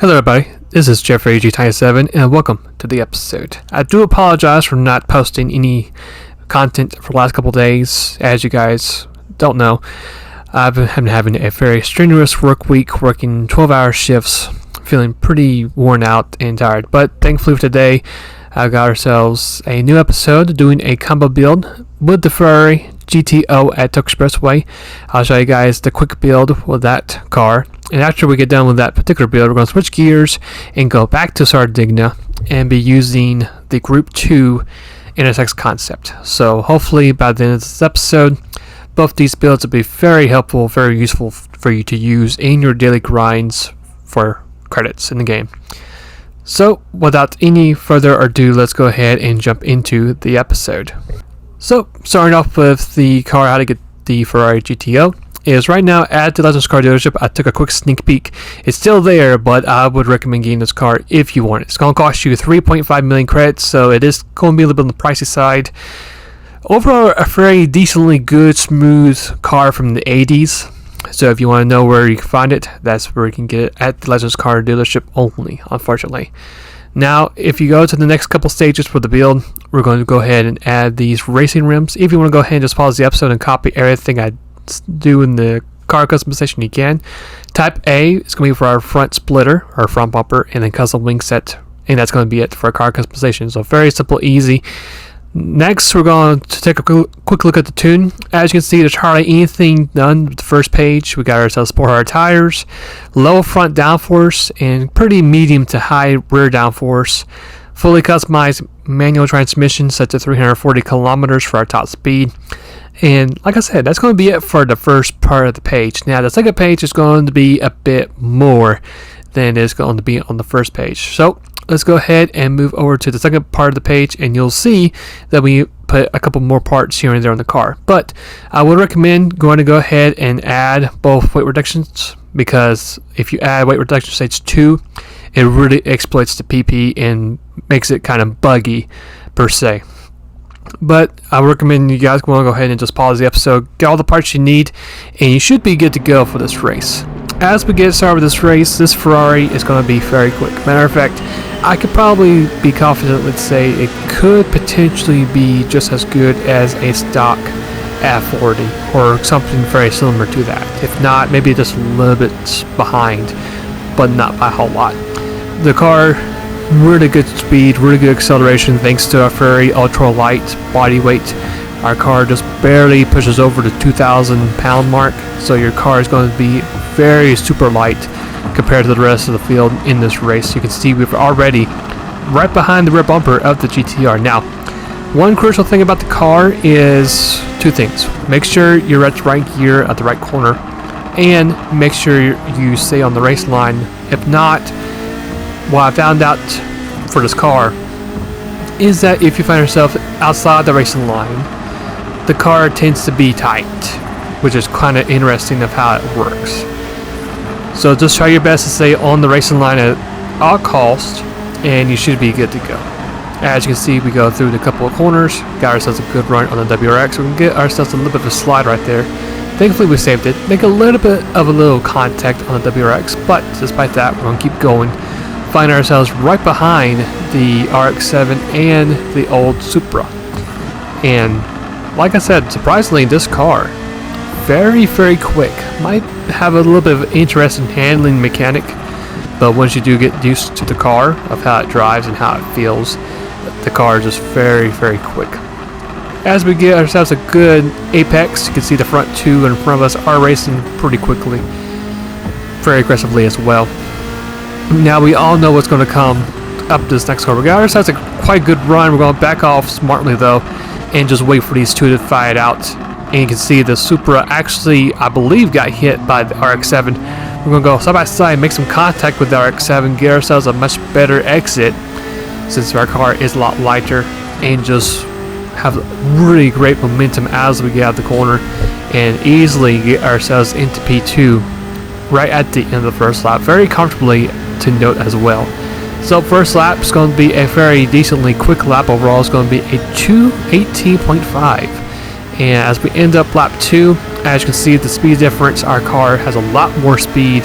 Hello everybody, this is Ferrari GT7 and welcome to the episode. I do apologize for not posting any content for the last couple days. As you guys don't know, I've been having a very strenuous work week, working 12-hour shifts, feeling pretty worn out and tired. But thankfully for today, I got ourselves a new episode doing a combo build with the Ferrari GTO at Tokyo Expressway. I'll show you guys the quick build with that car. And after we get done with that particular build, we're going to switch gears and go back to Sardegna and be using the Group 2 NSX Concept. So hopefully by the end of this episode, both these builds will be very helpful, very useful for you to use in your daily grinds for credits in the game. So without any further ado, let's go ahead and jump into the episode. So starting off with the car, how to get the Ferrari GTO. Is right now at the NSX car dealership. I took a quick sneak peek. It's still there, but I would recommend getting this car if you want it. It's going to cost you 3.5 million credits, so it is going to be a little bit on the pricey side. Overall, a very decently good, smooth car from the 80s. So if you want to know where you can find it, that's where you can get it, at the NSX car dealership only, unfortunately. Now, if you go to the next couple stages for the build, we're going to go ahead and add these racing rims. If you want to go ahead and just pause the episode and copy everything I do in the car customization, you can. Type A is going to be for our front splitter, our front bumper, and then custom wing set, and that's going to be it for our car customization. So very simple, easy. Next, we're going to take a quick look at the tune. As you can see, there's hardly anything done with the first page. We got ourselves sport hard tires, low front downforce, and pretty medium to high rear downforce. Fully customized manual transmission set to 340 kilometers for our top speed. And like I said, that's going to be it for the first part of the page. Now, the second page is going to be a bit more than it's going to be on the first page. So let's go ahead and move over to the second part of the page, and you'll see that we put a couple more parts here and there on the car. But I would recommend going to go ahead and add both weight reductions, because if you add weight reduction stage 2, it really exploits the PP and makes it kind of buggy per se. But I recommend you guys want to go ahead and just pause the episode, get all the parts you need, and you should be good to go for this race. As we get started with this race, this Ferrari is going to be very quick. Matter of fact, I could probably be confident, let's say it could potentially be just as good as a stock F40 or something very similar to that. If not, maybe just a little bit behind, but not by a whole lot. The car, really good speed, really good acceleration thanks to our Ferrari ultra light body weight. Our car just barely pushes over the 2,000 pound mark, so your car is going to be very super light compared to the rest of the field in this race. You can see we're already right behind the rear bumper of the GTR. Now, one crucial thing about the car is two things. Make sure you're at the right gear at the right corner, and make sure you stay on the race line. If not, what I found out for this car is that if you find yourself outside the racing line, the car tends to be tight, which is kind of interesting of how it works. So just try your best to stay on the racing line at all costs, and you should be good to go. As you can see, we go through the couple of corners, got ourselves a good run on the WRX. We can get ourselves a little bit of a slide right there. Thankfully we saved it. Make a little bit of a little contact on the WRX, but despite that, we're going to keep going. Find ourselves right behind the RX-7 and the old Supra. And like I said, surprisingly, this car, very, very quick. Might have a little bit of interest in handling mechanic, but once you do get used to the car, of how it drives and how it feels, the car is just very, very quick. As we get ourselves a good apex, you can see the front two in front of us are racing pretty quickly, very aggressively as well. Now we all know what's going to come up this next car. We got ourselves a quite good run. We're going to back off smartly though, and just wait for these two to fight out. And you can see the Supra actually, I believe, got hit by the RX-7. We're going to go side by side, make some contact with the RX-7, get ourselves a much better exit, since our car is a lot lighter, and just have really great momentum as we get out the corner, and easily get ourselves into P2 right at the end of the first lap, very comfortably to note as well. So first lap is going to be a very decently quick lap overall. It's going to be a 2:18.5, and as we end up lap 2, as you can see the speed difference, our car has a lot more speed,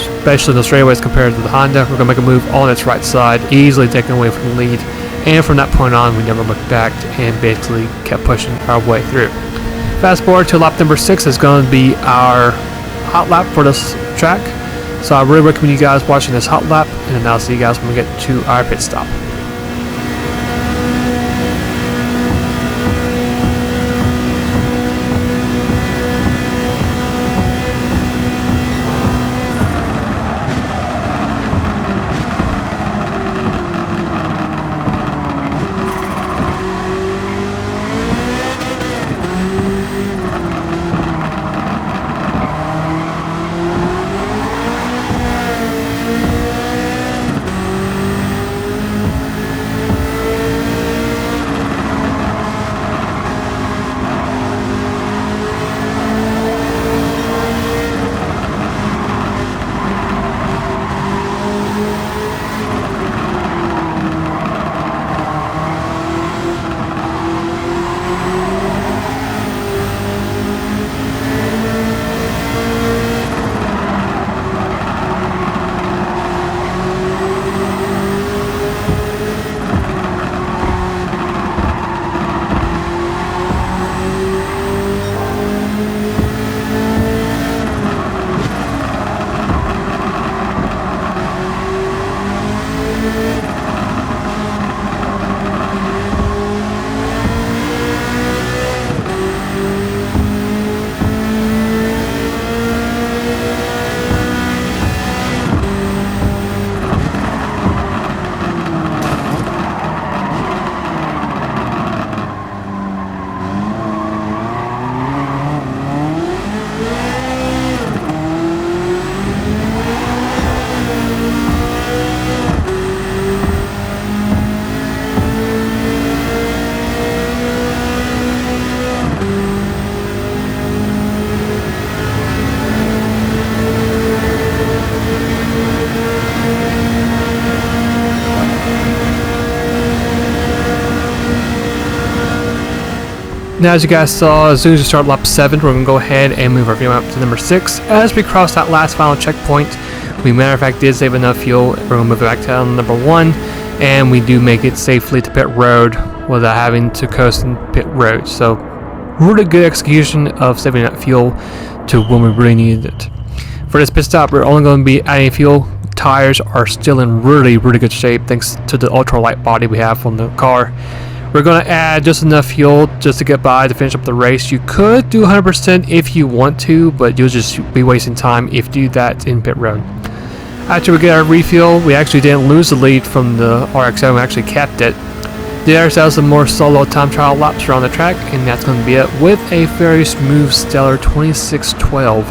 especially in the straightaways compared to the Honda. We're going to make a move on its right side, easily taking away from the lead. And from that point on, we never looked back and basically kept pushing our way through. Fast forward to lap number 6 is going to be our hot lap for this track. So I really recommend you guys watching this hot lap, and then I'll see you guys when we get to our pit stop. Now, as you guys saw, as soon as we start lap 7, we're going to go ahead and move our fuel up to number 6. As we cross that last final checkpoint, we matter of fact did save enough fuel. We're going to move it back to number 1, and we do make it safely to pit road without having to coast in pit road. So, really good execution of saving that fuel to when we really needed it. For this pit stop, we're only going to be adding fuel. Tires are still in really good shape thanks to the ultralight body we have on the car. We're going to add just enough fuel just to get by to finish up the race. You could do 100% if you want to, but you'll just be wasting time if you do that in pit road. After we get our refuel, we actually didn't lose the lead from the RX-7, we actually kept it. Did ourselves some more solo time trial laps around the track, and that's going to be it with a very smooth, stellar 26:12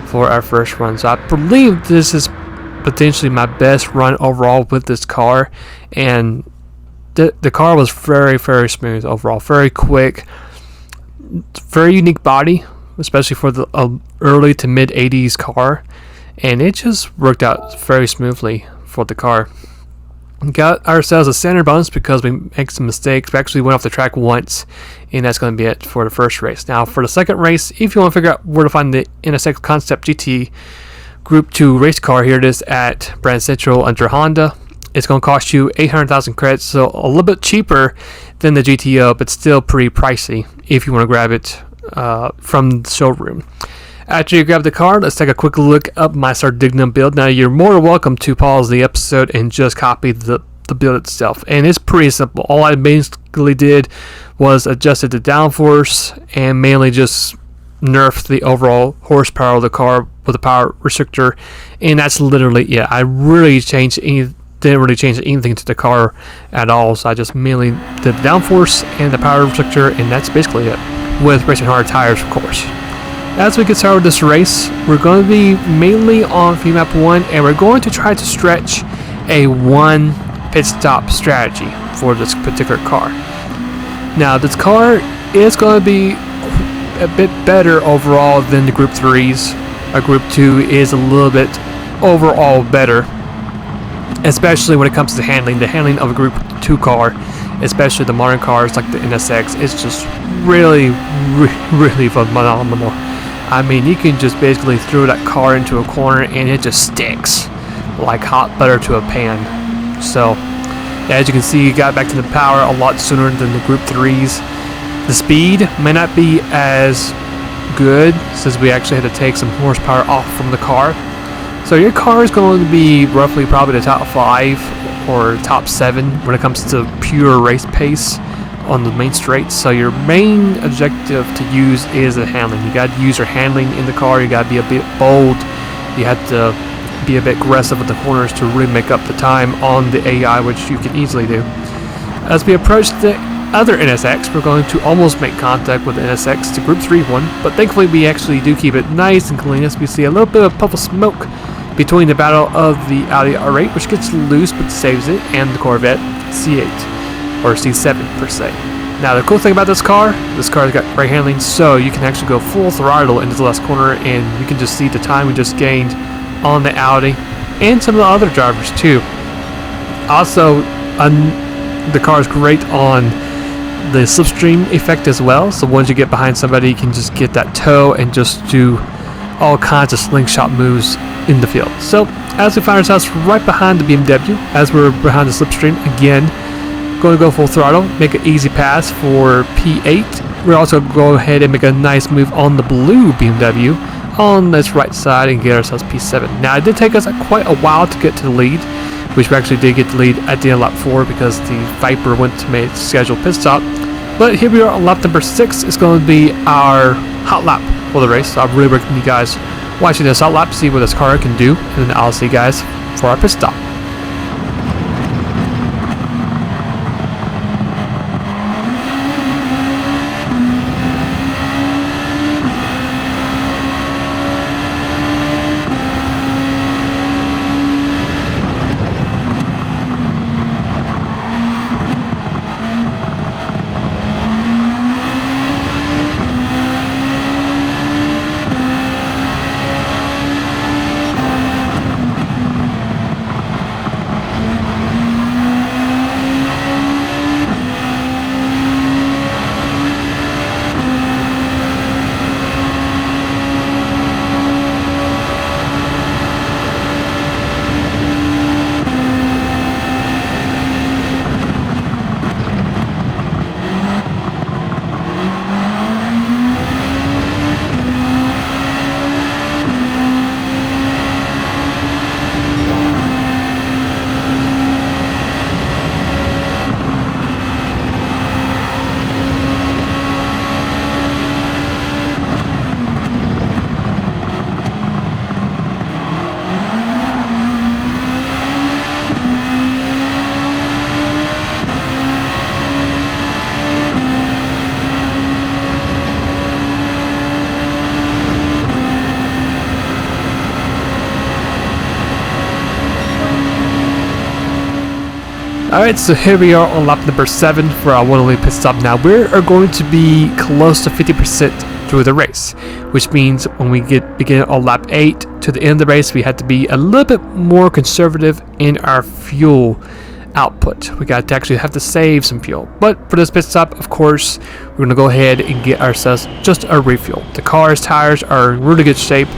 for our first run. So I believe this is potentially my best run overall with this car, and the car was very smooth overall, very quick, very unique body, especially for the early to mid 80s car, and it just worked out very smoothly for the car. Got ourselves a center bonus because we made some mistakes. We actually went off the track once, and that's going to be it for the first race. Now for the second race, if you want to figure out where to find the NSX Concept GT Group 2 race car, here it is at Brand Central under Honda. It's going to cost you 800,000 credits, so a little bit cheaper than the GTO, but still pretty pricey if you want to grab it from the showroom. After you grab the car, let's take a quick look up my Sardegna build. Now, you're more than welcome to pause the episode and just copy the build itself. And it's pretty simple. All I basically did was adjusted the downforce and mainly just nerfed the overall horsepower of the car with a power restrictor. And that's literally it. I really didn't really change anything to the car at all, so I just mainly did the downforce and the power restrictor, and that's basically it, with racing hard tires, of course. As we get started with this race, we're going to be mainly on fuel map 1, and we're going to try to stretch a 1 pit stop strategy for this particular car. Now, this car is going to be a bit better overall than the Group 3s. A Group 2 is a little bit overall better, especially when it comes to handling. The handling of a Group 2 car, especially the modern cars like the NSX, is just really phenomenal. I mean, you can just basically throw that car into a corner and it just sticks like hot butter to a pan. So, as you can see, you got back to the power a lot sooner than the Group 3s. The speed may not be as good since we actually had to take some horsepower off from the car. So your car is going to be roughly probably the top 5 or top 7 when it comes to pure race pace on the main straights. So your main objective to use is the handling. You got to use your handling in the car. You got to be a bit bold. You have to be a bit aggressive with the corners to really make up the time on the AI, which you can easily do. As we approach the other NSX, we're going to almost make contact with the NSX to Group 3 one, but thankfully we actually do keep it nice and clean as we see a little bit of puff of smoke between the battle of the Audi R8, which gets loose but saves it, and the Corvette C8 or C7 per se. Now the cool thing about this car's got great handling, so you can actually go full throttle into the last corner and you can just see the time we just gained on the Audi and some of the other drivers too. Also, the car is great on the slipstream effect as well, so once you get behind somebody you can just get that toe and just do all kinds of slingshot moves in the field. So as we find ourselves right behind the BMW, as we're behind the slipstream again, going to go full throttle, make an easy pass for P8. We're also going to go ahead and make a nice move on the blue BMW on this right side and get ourselves P7. Now it did take us quite a while to get to the lead, which we actually did get the lead at the end of lap 4 because the Viper went to make scheduled pit stop. But here we are on lap number 6. It's going to be our hot lap for the race. So I really recommend you guys watching this hot lap to see what this car can do, and then I'll see you guys for our pit stop. Alright, so here we are on lap number 7 for our one-only pit stop. Now we are going to be close to 50% through the race, which means when we begin on lap 8 to the end of the race, we have to be a little bit more conservative in our fuel output. We got to actually have to save some fuel. But for this pit stop, of course, we're going to go ahead and get ourselves just a refuel. The car's tires are in really good shape.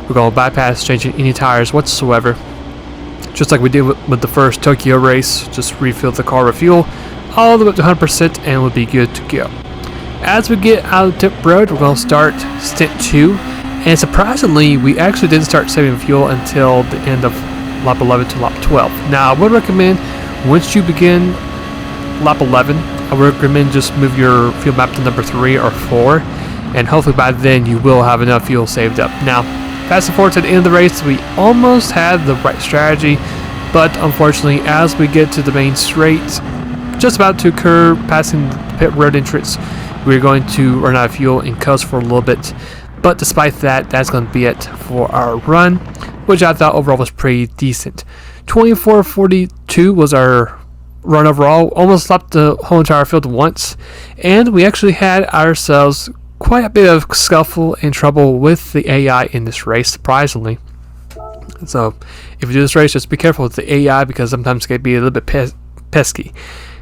We're going to bypass changing any tires whatsoever. Just like we did with the first Tokyo race, just refill the car with fuel all the way up to 100% and we'll be good to go. As we get out of the tip road, we're going to start stint 2, and surprisingly we actually didn't start saving fuel until the end of lap 11 to lap 12. Now I would recommend once you begin lap 11, I would recommend just move your fuel map to number 3 or 4, and hopefully by then you will have enough fuel saved up. Now fast forward to the end of the race, we almost had the right strategy, but unfortunately as we get to the main straight, just about to occur passing the pit road entrance, we're going to run out of fuel and coast for a little bit. But despite that, that's going to be it for our run, which I thought overall was pretty decent. 24:42 was our run overall, almost lapped the whole entire field once, and we actually had ourselves quite a bit of scuffle and trouble with the AI in this race, surprisingly. So if you do this race, just be careful with the AI because sometimes it can be a little bit pesky.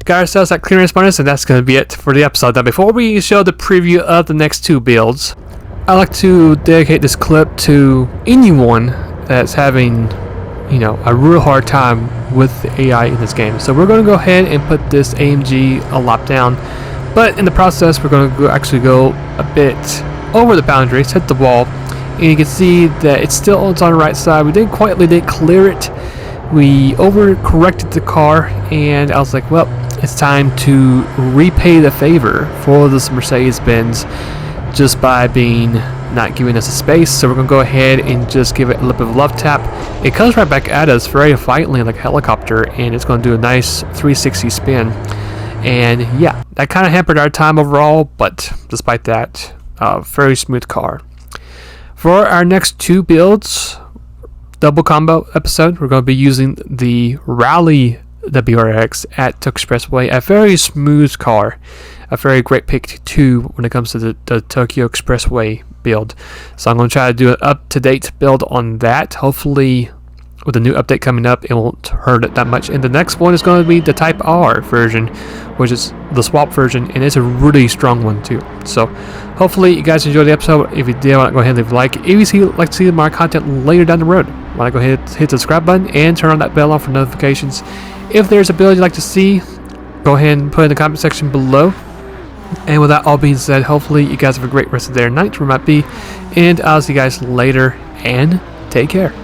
Got ourselves that clearance bonus, and that's going to be it for the episode. Now before we show the preview of the next two builds, I like to dedicate this clip to anyone that's having, you know, a real hard time with the AI in this game. So we're going to go ahead and put this AMG a lap down, but in the process we're going to actually go a bit over the boundaries, hit the wall, and you can see that it's on the right side. We didn't clear it. We overcorrected the car, and I was like, well, it's time to repay the favor for this Mercedes-Benz just by not giving us a space. So we're gonna go ahead and just give it a little bit of a love tap. It comes right back at us very violently like a helicopter, and it's gonna do a nice 360 spin. And yeah, that kind of hampered our time overall, but despite that, very smooth car. For our next two builds, double combo episode, we're going to be using the Rally WRX at Tokyo Expressway, a very smooth car, a very great pick too when it comes to the Tokyo Expressway build. So I'm going to try to do an up-to-date build on that. Hopefully with the new update coming up, it won't hurt it that much. And the next one is going to be the Type R version, which is the swap version, and it's a really strong one too. So hopefully you guys enjoyed the episode. If you did, go ahead and leave a like. If you like to see more content later down the road, want to go ahead and hit the subscribe button and turn on that bell on for notifications. If there's a build you'd like to see, go ahead and put it in the comment section below. And with that all being said, hopefully you guys have a great rest of their night, where it might be, and I'll see you guys later, and take care.